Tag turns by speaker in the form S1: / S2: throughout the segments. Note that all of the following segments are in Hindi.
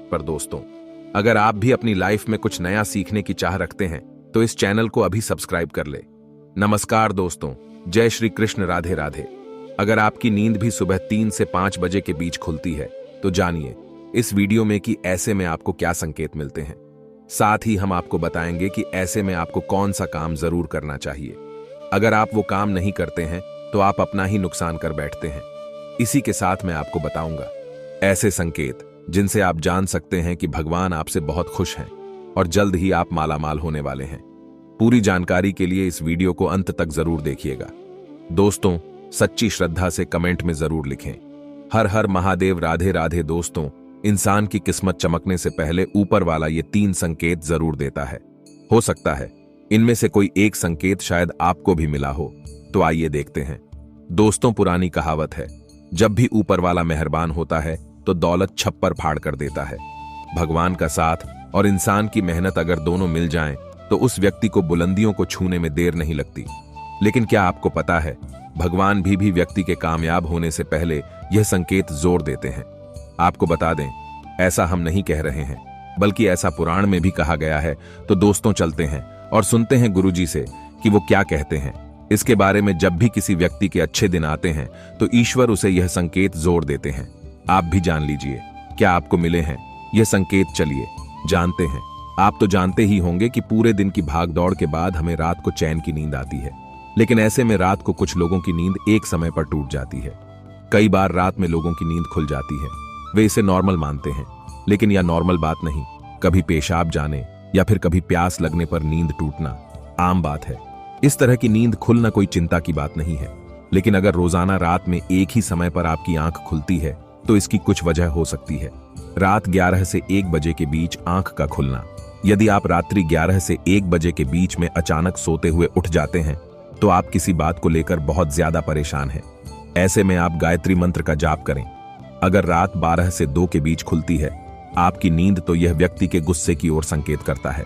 S1: पर दोस्तों, अगर आप भी अपनी लाइफ में कुछ नया सीखने की चाह रखते हैं तो इस चैनल को अभी सब्सक्राइब कर ले। नमस्कार दोस्तों, जय श्री कृष्ण, राधे राधे। अगर आपकी नींद भी सुबह 3 से 5 बजे के बीच खुलती है तो जानिए इस वीडियो में कि ऐसे में आपको क्या संकेत मिलते हैं। साथ ही हम आपको बताएंगे कि ऐसे में आपको कौन सा काम जरूर करना चाहिए। अगर आप वो काम नहीं करते हैं तो आप अपना ही नुकसान कर बैठते हैं। इसी के साथ मैं आपको बताऊंगा ऐसे संकेत जिनसे आप जान सकते हैं कि भगवान आपसे बहुत खुश हैं और जल्द ही आप मालामाल होने वाले हैं। पूरी जानकारी के लिए इस वीडियो को अंत तक जरूर देखिएगा। दोस्तों, सच्ची श्रद्धा से कमेंट में जरूर लिखें, हर हर महादेव, राधे राधे। दोस्तों, इंसान की किस्मत चमकने से पहले ऊपर वाला ये 3 संकेत जरूर देता है। हो सकता है इनमें से कोई एक संकेत शायद आपको भी मिला हो, तो आइए देखते हैं। दोस्तों, पुरानी कहावत है, जब भी ऊपर वाला मेहरबान होता है तो दौलत छप्पर फाड़ कर देता है। भगवान का साथ और इंसान की मेहनत अगर दोनों मिल जाएं तो उस व्यक्ति को बुलंदियों को छूने में देर नहीं लगती। लेकिन क्या आपको पता है, भगवान भी व्यक्ति के कामयाब होने से पहले यह संकेत जोर देते हैं। आपको बता दें, ऐसा हम नहीं कह रहे हैं, बल्कि ऐसा पुराण में भी कहा गया है। तो दोस्तों, चलते हैं और सुनते हैं गुरुजी से कि वो क्या कहते हैं इसके बारे में। जब भी किसी व्यक्ति के अच्छे दिन आते हैं तो ईश्वर उसे यह संकेत जोर देते हैं। आप भी जान लीजिए क्या आपको मिले हैं यह संकेत। चलिए जानते हैं। आप तो जानते ही होंगे कि पूरे दिन की भागदौड़ के बाद हमें रात को चैन की नींद आती है, लेकिन ऐसे में रात को कुछ लोगों की नींद एक समय पर टूट जाती है। कई बार रात में लोगों की नींद खुल जाती है। वे इसे नॉर्मल मानते हैं, लेकिन यह नॉर्मल बात नहीं। कभी पेशाब जाने या फिर कभी प्यास लगने पर नींद टूटना आम बात है। इस तरह की नींद खुलना कोई चिंता की बात नहीं है, लेकिन अगर रोजाना रात में एक ही समय पर आपकी आंख खुलती है तो इसकी कुछ वजह हो सकती है। रात 11 से 1 बजे के बीच आंख का खुलना। यदि आप रात्रि 11 से 1 बजे के बीच में अचानक सोते हुए उठ जाते हैं तो आप किसी बात को लेकर बहुत ज्यादा परेशान हैं। ऐसे में आप गायत्री मंत्र का जाप करें। अगर रात 12 से 2 के बीच खुलती है आपकी नींद, तो यह व्यक्ति के गुस्से की ओर संकेत करता है।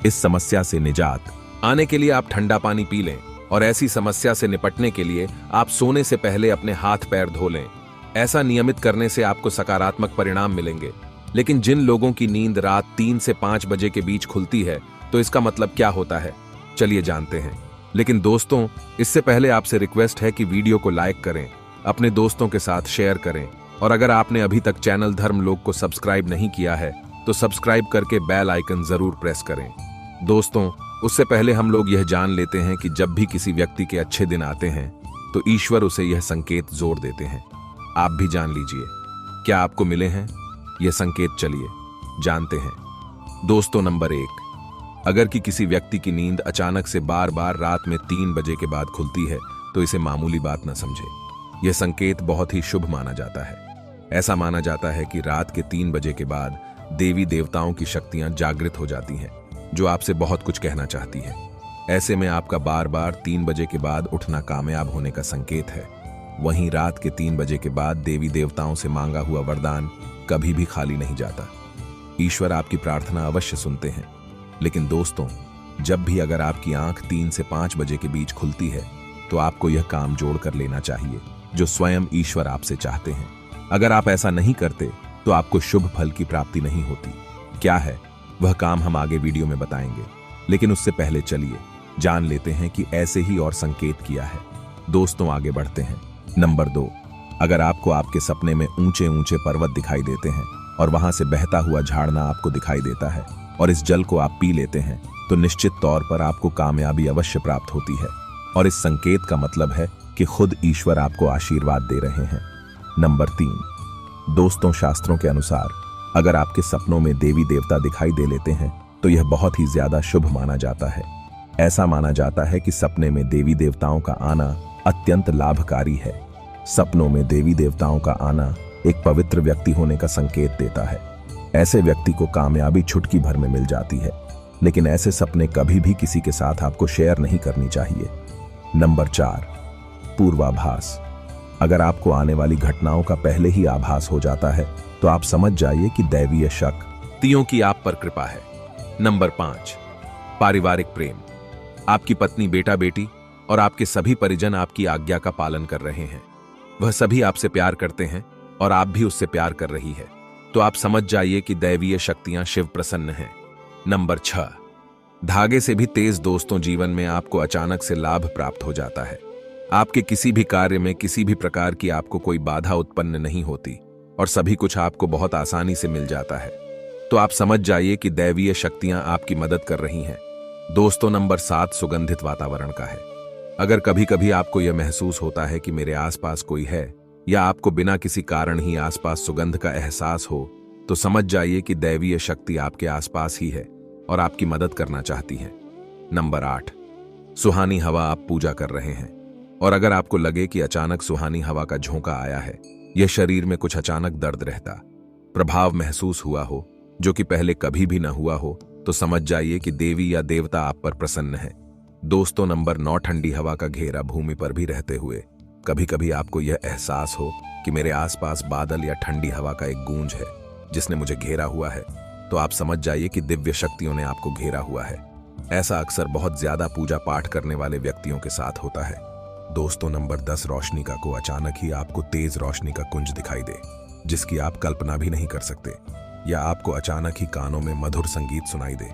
S1: इस समस्या से निजात आने के लिए आप ठंडा पानी पी लें और ऐसी समस्या से निपटने के लिए आप सोने से पहले अपने हाथ पैर धो लें। ऐसा नियमित करने से आपको सकारात्मक परिणाम मिलेंगे। लेकिन जिन लोगों की नींद रात 3 से 5 बजे के बीच खुलती है तो इसका मतलब क्या होता है, चलिए जानते हैं। लेकिन दोस्तों, इससे पहले आपसे रिक्वेस्ट है कि वीडियो को लाइक करें, अपने दोस्तों के साथ शेयर करें, और अगर आपने अभी तक चैनल धर्मलोक को सब्सक्राइब नहीं किया है तो सब्सक्राइब करके बेल आइकन जरूर प्रेस करें। दोस्तों, उससे पहले हम लोग यह जान लेते हैं कि जब भी किसी व्यक्ति के अच्छे दिन आते हैं तो ईश्वर उसे यह संकेत जोर देते हैं। आप भी जान लीजिए क्या आपको मिले हैं यह संकेत। चलिए जानते हैं। दोस्तों, नंबर 1, अगर कि किसी व्यक्ति की नींद अचानक से बार बार रात में 3 बजे के बाद खुलती है तो इसे मामूली बात न समझे। यह संकेत बहुत ही शुभ माना जाता है। ऐसा माना जाता है कि रात के 3 बजे के बाद देवी देवताओं की शक्तियां जागृत हो जाती हैं, जो आपसे बहुत कुछ कहना चाहती है। ऐसे में आपका बार बार 3 बजे के बाद उठना कामयाब होने का संकेत है। वहीं रात के 3 बजे के बाद देवी देवताओं से मांगा हुआ वरदान कभी भी खाली नहीं जाता। ईश्वर आपकी प्रार्थना अवश्य सुनते हैं। लेकिन दोस्तों, जब भी अगर आपकी आंख 3 से 5 बजे के बीच खुलती है तो आपको यह काम जोड़ कर लेना चाहिए जो स्वयं ईश्वर आपसे चाहते हैं। अगर आप ऐसा नहीं करते तो आपको शुभ फल की प्राप्ति नहीं होती। क्या है वह काम हम आगे वीडियो में बताएंगे, लेकिन उससे पहले चलिए जान लेते हैं कि ऐसे ही और संकेत किया है। दोस्तों, आगे बढ़ते हैं। नंबर 2, अगर आपको आपके सपने में ऊंचे ऊंचे पर्वत दिखाई देते हैं और वहां से बहता हुआ झरना आपको दिखाई देता है और इस जल को आप पी लेते हैं तो निश्चित तौर पर आपको कामयाबी अवश्य प्राप्त होती है। और इस संकेत का मतलब है कि खुद ईश्वर आपको आशीर्वाद दे रहे हैं। नंबर 3, दोस्तों, शास्त्रों के अनुसार अगर आपके सपनों में देवी देवता दिखाई दे लेते हैं तो यह बहुत ही ज्यादा शुभ माना जाता है। ऐसा माना जाता है कि सपने में देवी देवताओं का आना अत्यंत लाभकारी है। सपनों में देवी देवताओं का आना एक पवित्र व्यक्ति होने का संकेत देता है। ऐसे व्यक्ति को कामयाबी चुटकी भर में मिल जाती है, लेकिन ऐसे सपने कभी भी किसी के साथ आपको शेयर नहीं करनी चाहिए। नंबर 4, पूर्वाभास। अगर आपको आने वाली घटनाओं का पहले ही आभास हो जाता है तो आप समझ जाइए कि दैवीय शक्तियों की आप पर कृपा है। नंबर 5, पारिवारिक प्रेम। आपकी पत्नी, बेटा बेटी और आपके सभी परिजन आपकी आज्ञा का पालन कर रहे हैं। वह सभी आपसे प्यार करते हैं और आप भी उससे प्यार कर रही है। तो आप समझ जाइए कि दैवीय शक्तियां शिव प्रसन्न हैं। नंबर 6, धागे से भी तेज। दोस्तों, जीवन में आपको अचानक से लाभ प्राप्त हो जाता है। आपके किसी भी कार्य में किसी भी प्रकार की आपको कोई बाधा उत्पन्न नहीं होती और सभी कुछ आपको बहुत आसानी से मिल जाता है। तो आप समझ जाइए कि दैवीय शक्तियां आपकी मदद कर रही हैं। दोस्तों, नंबर 7 सुगंधित वातावरण का है। अगर कभी कभी आपको यह महसूस होता है कि मेरे आसपास कोई है, या आपको बिना किसी कारण ही आसपास सुगंध का एहसास हो, तो समझ जाइए कि दैवीय शक्ति आपके आसपास ही है और आपकी मदद करना चाहती है। नंबर 8, सुहानी हवा। आप पूजा कर रहे हैं और अगर आपको लगे कि अचानक सुहानी हवा का झोंका आया है, यह शरीर में कुछ अचानक दर्द रहता प्रभाव महसूस हुआ हो जो कि पहले कभी भी न हुआ हो, तो समझ जाइए कि देवी या देवता आप पर प्रसन्न है। दोस्तों, नंबर 9 ठंडी हवा का घेरा। भूमि पर भी रहते हुए कभी कभी आपको यह एहसास हो कि मेरे आसपास बादल या ठंडी हवा का एक गूंज है जिसने मुझे घेरा हुआ है, तो आप समझ जाइए कि दिव्य शक्तियों ने आपको घेरा हुआ है। ऐसा अक्सर बहुत ज्यादा पूजा पाठ करने वाले व्यक्तियों के साथ होता है। दोस्तों, नंबर 10 रोशनी का। को अचानक ही आपको तेज रोशनी का कुंज दिखाई दे जिसकी आप कल्पना भी नहीं कर सकते, या आपको अचानक ही कानों में मधुर संगीत सुनाई दे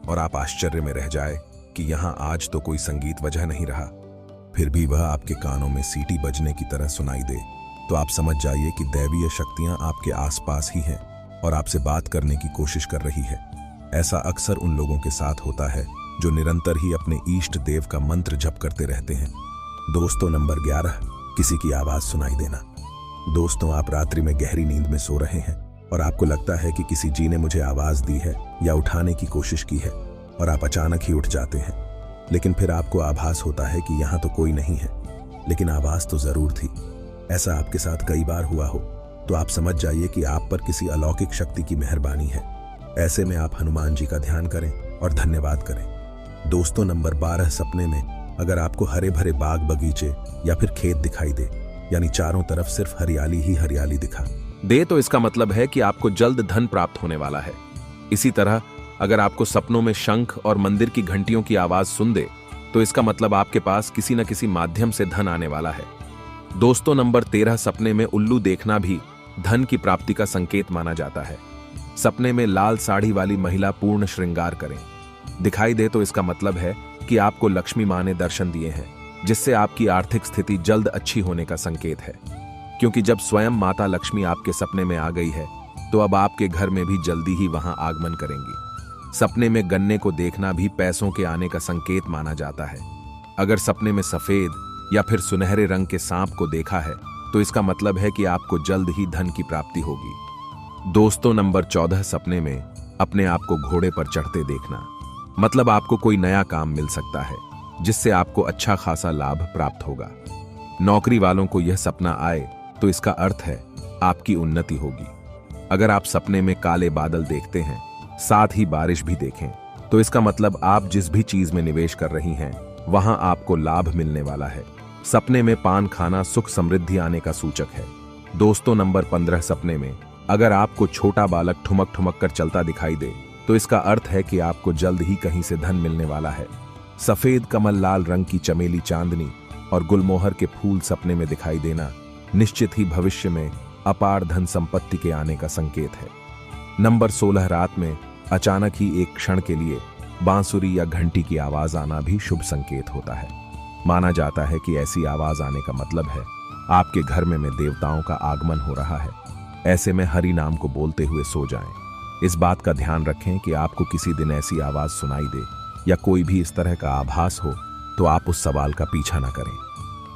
S1: और आप आश्चर्य में रह जाए कि यहाँ आज तो कोई संगीत वजह नहीं रहा, फिर भी वह आपके कानों में सीटी बजने की तरह सुनाई दे, तो आप समझ जाइए कि दैवीय शक्तियां आपके आसपास ही हैं और आपसे बात करने की कोशिश कर रही है। ऐसा अक्सर उन लोगों के साथ होता है जो निरंतर ही अपने इष्ट देव का मंत्र जप करते रहते हैं। दोस्तों, नंबर 11 किसी की आवाज सुनाई देना। दोस्तों, आप रात्रि में गहरी नींद में सो रहे हैं और आपको लगता है कि किसी जी ने मुझे आवाज दी है या उठाने की कोशिश की है, और आप अचानक ही उठ जाते हैं, लेकिन फिर आपको आभास होता है कि यहाँ तो कोई नहीं है, लेकिन आवाज तो जरूर थी। ऐसा आपके साथ कई बार हुआ हो तो आप समझ जाइए कि आप पर किसी अलौकिक शक्ति की मेहरबानी है। ऐसे में आप हनुमान जी का ध्यान करें और धन्यवाद करें। दोस्तों, नंबर 12 सपने में अगर आपको हरे भरे बाग बगीचे या फिर खेत दिखाई दे, यानी चारों तरफ सिर्फ हरियाली ही हरियाली दिखा दे, तो इसका मतलब है कि आपको जल्द धन प्राप्त होने वाला है। इसी तरह अगर आपको सपनों में शंख और मंदिर की घंटियों की आवाज सुन दे, तो इसका मतलब आपके पास किसी न किसी माध्यम से धन आने वाला है। दोस्तों, नंबर 13 सपने में उल्लू देखना भी धन की प्राप्ति का संकेत माना जाता है। सपने में लाल साड़ी वाली महिला पूर्ण श्रृंगार करें दिखाई दे, तो इसका मतलब है कि आपको लक्ष्मी मां ने दर्शन दिए हैं, जिससे आपकी आर्थिक स्थिति जल्द अच्छी होने का संकेत है। क्योंकि जब स्वयं माता लक्ष्मी आपके सपने में आ गई है, तो अब आपके घर में भी जल्दी ही वहां आगमन करेंगी। सपने में गन्ने को देखना भी पैसों के आने का संकेत माना जाता है। अगर सपने में सफेद या फिर सुनहरे रंग के सांप को देखा है, तो इसका मतलब है कि आपको जल्द ही धन की प्राप्ति होगी। दोस्तों, नंबर 14 सपने में अपने आप को घोड़े पर चढ़ते देखना, मतलब आपको कोई नया काम मिल सकता है जिससे आपको अच्छा खासा लाभ प्राप्त होगा। नौकरी वालों को यह सपना आए तो इसका अर्थ है आपकी उन्नति होगी। अगर आप सपने में काले बादल देखते हैं, साथ ही बारिश भी देखें, तो इसका मतलब आप जिस भी चीज में निवेश कर रही हैं वहां आपको लाभ मिलने वाला है। सपने में पान खाना सुख समृद्धि आने का सूचक है। दोस्तों, नंबर 15 सपने में अगर आपको छोटा बालक ठुमक ठुमक कर चलता दिखाई दे, तो इसका अर्थ है कि आपको जल्द ही कहीं से धन मिलने वाला है। सफेद कमल, लाल रंग की चमेली, चांदनी और गुलमोहर के फूल सपने में दिखाई देना निश्चित ही भविष्य में अपार धन संपत्ति के आने का संकेत है। नंबर 16 रात में अचानक ही एक क्षण के लिए बांसुरी या घंटी की आवाज आना भी शुभ संकेत होता है। माना जाता है कि ऐसी आवाज आने का मतलब है आपके घर में देवताओं का आगमन हो रहा है। ऐसे में हरि नाम को बोलते हुए सो जाएं। इस बात का ध्यान रखें कि आपको किसी दिन ऐसी आवाज सुनाई दे या कोई भी इस तरह का आभास हो, तो आप उस सवाल का पीछा न करें।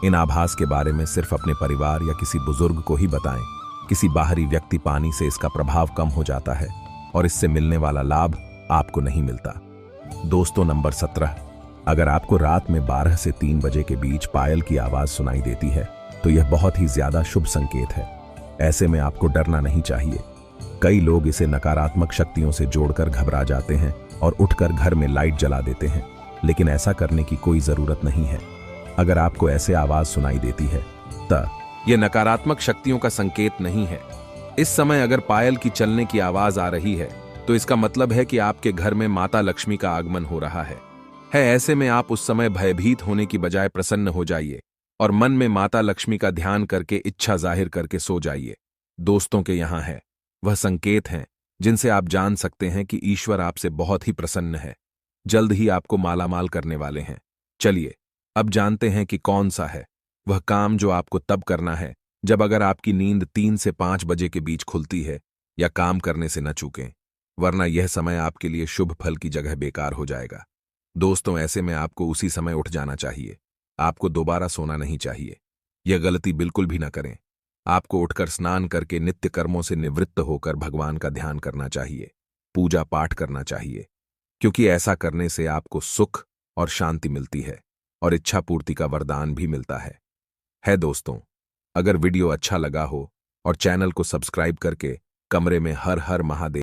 S1: इन आभास के बारे में सिर्फ अपने परिवार या किसी बुजुर्ग को ही बताएं। किसी बाहरी व्यक्ति पानी से इसका प्रभाव कम हो जाता है और इससे मिलने वाला लाभ आपको नहीं मिलता। दोस्तों, नंबर 17 अगर आपको रात में 12 से 3 बजे के बीच पायल की आवाज सुनाई देती है, तो यह बहुत ही ज्यादा शुभ संकेत है। ऐसे में आपको डरना नहीं चाहिए। कई लोग इसे नकारात्मक शक्तियों से जोड़कर घबरा जाते हैं और उठकर घर में लाइट जला देते हैं, लेकिन ऐसा करने की कोई जरूरत नहीं है। अगर आपको ऐसे आवाज सुनाई देती है तो यह नकारात्मक शक्तियों का संकेत नहीं है। इस समय अगर पायल की चलने की आवाज आ रही है, तो इसका मतलब है कि आपके घर में माता लक्ष्मी का आगमन हो रहा है। ऐसे में आप उस समय भयभीत होने की बजाय प्रसन्न हो जाइए और मन में माता लक्ष्मी का ध्यान करके इच्छा जाहिर करके सो जाइए। दोस्तों के यहाँ है वह संकेत हैं जिनसे आप जान सकते हैं कि ईश्वर आपसे बहुत ही प्रसन्न है, जल्द ही आपको मालामाल करने वाले हैं। चलिए अब जानते हैं कि कौन सा है वह काम जो आपको तब करना है जब अगर आपकी नींद 3 से 5 बजे के बीच खुलती है, या काम करने से न चूकें, वरना यह समय आपके लिए शुभ फल की जगह बेकार हो जाएगा। दोस्तों, ऐसे में आपको उसी समय उठ जाना चाहिए। आपको दोबारा सोना नहीं चाहिए। यह गलती बिल्कुल भी न करें। आपको उठकर स्नान करके नित्य कर्मों से निवृत्त होकर भगवान का ध्यान करना चाहिए, पूजा पाठ करना चाहिए, क्योंकि ऐसा करने से आपको सुख और शांति मिलती है और इच्छा पूर्ति का वरदान भी मिलता है दोस्तों, अगर वीडियो अच्छा लगा हो और चैनल को सब्सक्राइब करके कमरे में हर हर महादेव